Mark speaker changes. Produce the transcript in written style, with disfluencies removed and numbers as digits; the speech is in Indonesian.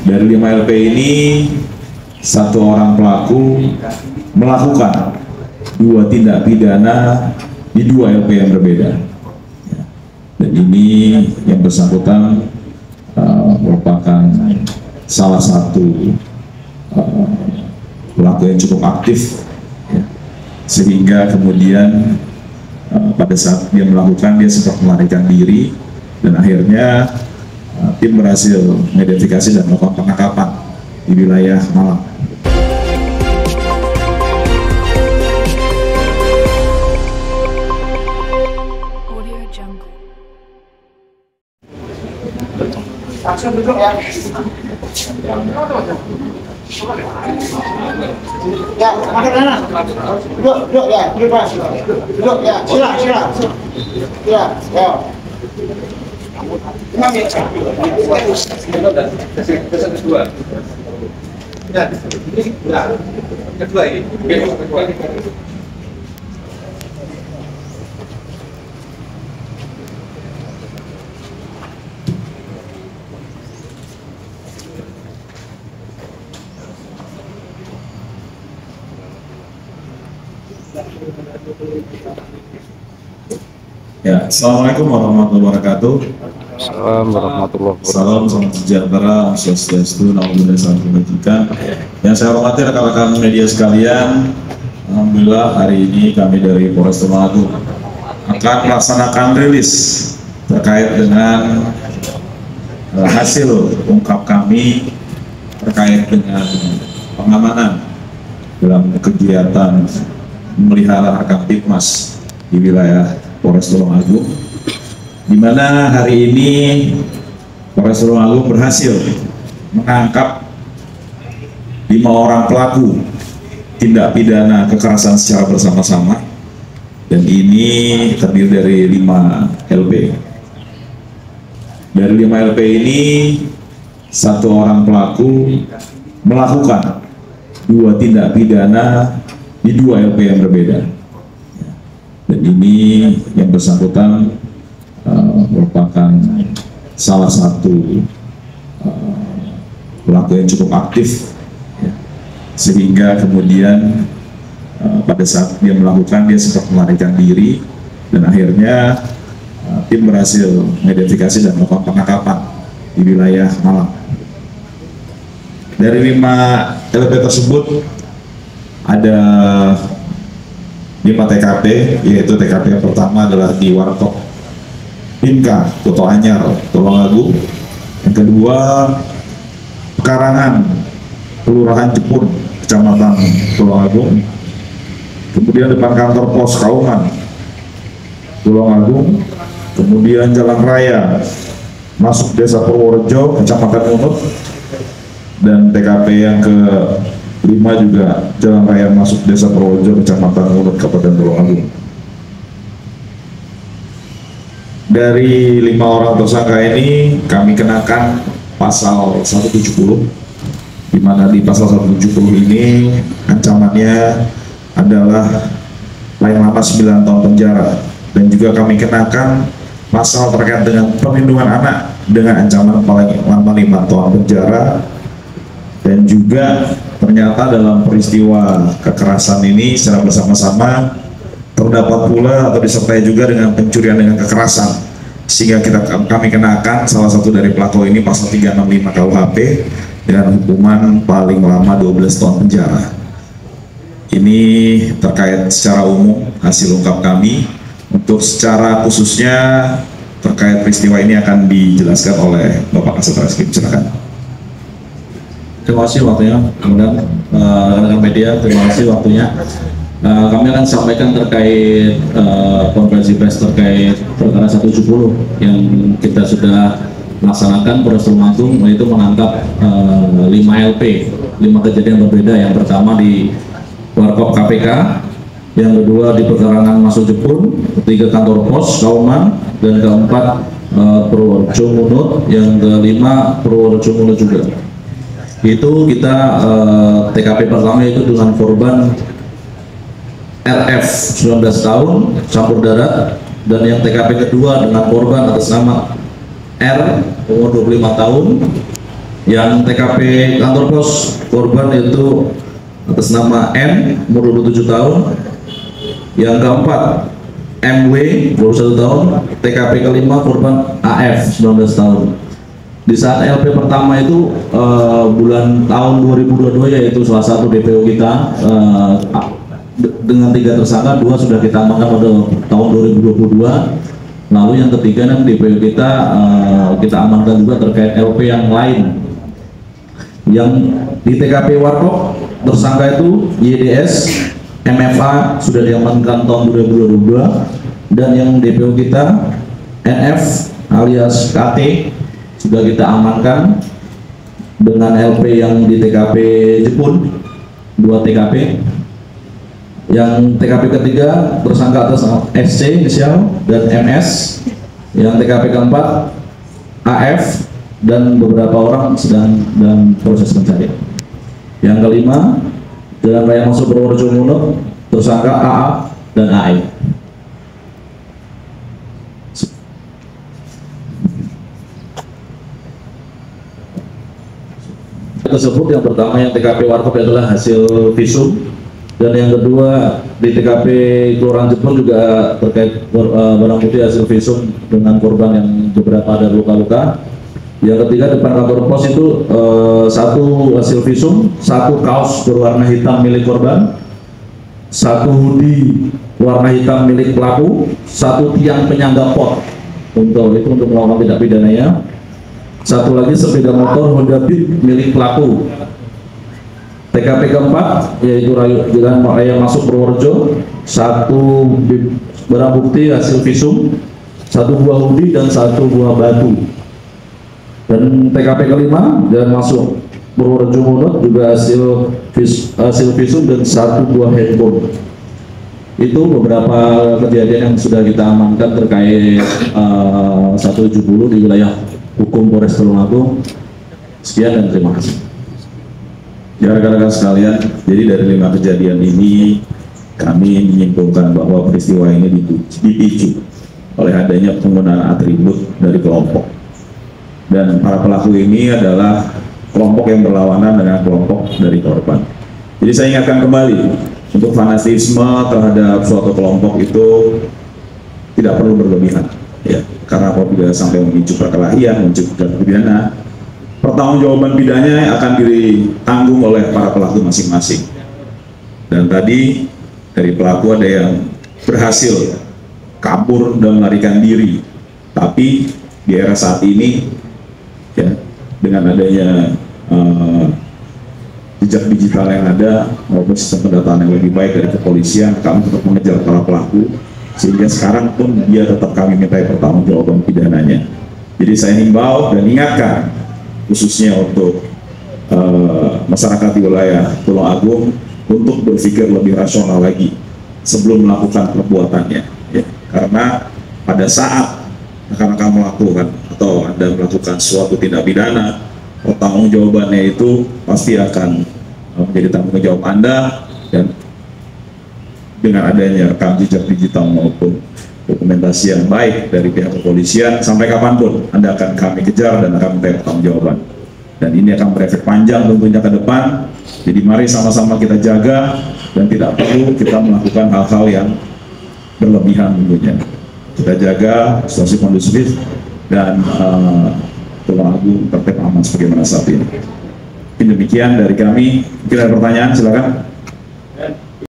Speaker 1: Dari 5 LP ini, satu orang pelaku melakukan 2 tindak pidana di 2 LP yang berbeda. Dan ini yang bersangkutan merupakan salah satu pelaku yang cukup aktif, sehingga kemudian pada saat dia melakukan, dia sempat melarikan diri, dan akhirnya tim berhasil mengidentifikasi dan melakukan penangkapan di wilayah Malang.
Speaker 2: Langsung duduk ya. Ya, makan anak. Duduk ya, duduk ya. Sila. Ya. Imam ya. Kedua. Ya, kedua ini.
Speaker 1: Ya, assalamualaikum warahmatullahi wabarakatuh.
Speaker 3: Assalamualaikum warahmatullahi wabarakatuh.
Speaker 1: Salam sejahtera, swastiastu, namo buddhaya, salam kebajikan. Yang saya hormati rekan-rekan media sekalian, alhamdulillah hari ini kami dari Polres Tulungagung akan melaksanakan rilis terkait dengan hasil ungkap kami terkait dengan pengamanan dalam kegiatan memelihara Kamtibmas di wilayah Polres Tulungagung, di mana hari ini Polres Tulungagung berhasil menangkap 5 orang pelaku tindak pidana kekerasan secara bersama-sama, dan ini terdiri dari 5 LP. Dari 5 LP ini, satu orang pelaku melakukan 2 tindak pidana di 2 LP yang berbeda. Dan ini yang bersangkutan merupakan salah satu pelaku yang cukup aktif, sehingga kemudian pada saat dia melakukan, dia sempat melarikan diri, dan akhirnya tim berhasil mengidentifikasi dan melakukan penangkapan di wilayah Malang. Dari 5 LP tersebut ada 5 TKP, yaitu TKP yang pertama adalah di Warkop Inka, Kuto Anyar, Tulungagung. Yang kedua, Pekarangan, Kelurahan Jepun, Kecamatan Tulungagung. Kemudian depan kantor pos Kauman, Tulungagung. Kemudian Jalan Raya masuk Desa Purworejo, Kecamatan Unut. Dan TKP yang ke-5 juga Jalan Raya masuk Desa Purworejo, Kecamatan Unut, Kabupaten Tulungagung. Dari 5 orang tersangka ini kami kenakan pasal 170, di mana di pasal 170 ini ancamannya adalah paling lama 9 tahun penjara, dan juga kami kenakan pasal terkait dengan perlindungan anak dengan ancaman paling lama 5 tahun penjara. Dan juga ternyata dalam peristiwa kekerasan ini secara bersama-sama terdapat pula atau disertai juga dengan pencurian dengan kekerasan, sehingga kami kenakan salah satu dari pelaku ini pasal 365 KUHP dengan hukuman paling lama 12 tahun penjara. Ini terkait secara umum hasil ungkap kami. Untuk secara khususnya terkait peristiwa ini akan dijelaskan oleh Bapak Kasat Reskrim. Silakan.
Speaker 4: Terima kasih waktunya, kemudian rekan-rekan media, terima kasih waktunya. Kami akan sampaikan terkait konferensi pers terkait perkara 170 yang kita sudah laksanakan. Polres Tulungagung yaitu menangkap 5 LP, 5 kejadian berbeda. Yang pertama di Warkop KPK, yang kedua di Pekarangan Masuk Jepun, ketiga kantor pos Kauman, dan keempat Purworejo Unut, yang kelima Purworejo Unut juga. Itu kita TKP pertama itu dengan korban RF 19 tahun campur darat, dan yang TKP kedua dengan korban atas nama R umur 25 tahun Yang TKP kantor pos korban itu atas nama N, umur 27 tahun. Yang keempat MW, 21 tahun. TKP kelima korban AF, 19 tahun. Di saat LP pertama itu bulan tahun 2022, yaitu salah satu DPO kita dengan 3 tersangka, 2 sudah kita amankan pada tahun 2022. Lalu yang ketiga DPO kita amankan juga terkait LP yang lain. Yang di TKP Warkop tersangka itu YDS, MFA sudah diamankan tahun 2022, dan yang DPO kita NF alias KT sudah kita amankan dengan LP yang di TKP Jepun, 2 TKP. Yang TKP ketiga tersangka atas SC inisial dan MS. Yang TKP keempat AF dan beberapa orang sedang dalam proses pencarian. Yang kelima Jalan Raya Masuk Purworejo Munut tersangka AA dan AE. Tersebut yang pertama yang TKP Warkop adalah hasil visum, dan yang kedua di TKP Kelurahan Jepun juga terkait barang bukti hasil visum dengan korban yang beberapa ada luka-luka. Yang ketiga depan kantor pos itu 1 hasil visum, 1 kaos berwarna hitam milik korban, 1 hoodie warna hitam milik pelaku, 1 tiang penyangga pot untuk melakukan tindak pidananya. 1 lagi sepeda motor Honda Beat milik pelaku. TKP keempat yaitu Jalan Raya Masuk Purworejo, 1 barang bukti hasil visum, 1 buah hoodie dan 1 buah batu. Dan TKP kelima Jalan Masuk Purworejo Munut juga hasil visum dan 1 buah handphone. Itu beberapa kejadian yang sudah kita amankan terkait 170 di wilayah hukum Polres Tulungagung. Sekian dan terima kasih.
Speaker 1: Ya rekan-rekan sekalian, jadi dari 5 kejadian ini kami menyimpulkan bahwa peristiwa ini dipicu oleh adanya penggunaan atribut dari kelompok, dan para pelaku ini adalah kelompok yang berlawanan dengan kelompok dari korban. Jadi saya ingatkan kembali, untuk fanatisme terhadap suatu kelompok itu tidak perlu berlebihan, ya, karena apabila sampai memicu perkelahian, memicu pidana, pertanggungjawaban pidananya akan ditanggung oleh para pelaku masing-masing. Dan tadi dari pelaku ada yang berhasil kabur dan melarikan diri, tapi di era saat ini, ya, dengan adanya jejak digital yang ada maupun sistem pendataan yang lebih baik dari kepolisian, kami tetap mengejar para pelaku, sehingga sekarang pun dia tetap kami mintai pertanggungjawaban pidananya. Jadi saya himbau dan ingatkan khususnya untuk masyarakat di wilayah Tulungagung untuk berpikir lebih rasional lagi sebelum melakukan perbuatannya, ya. Karena pada saat rekan-rekan melakukan atau Anda melakukan suatu tindak pidana, pertanggungjawabannya itu pasti akan menjadi tanggung jawab Anda, dan dengan adanya rekam jejak digital maupun dokumentasi yang baik dari pihak kepolisian, sampai kapanpun Anda akan kami kejar dan akan minta pertanggungjawaban. Dan ini akan berefek panjang tentunya ke depan. Jadi mari sama-sama kita jaga dan tidak perlu kita melakukan hal-hal yang berlebihan tentunya. Kita jaga situasi kondusif dan Tulungagung tertib aman sebagaimana saat ini. Demikian dari kami. Jika ada pertanyaan silakan.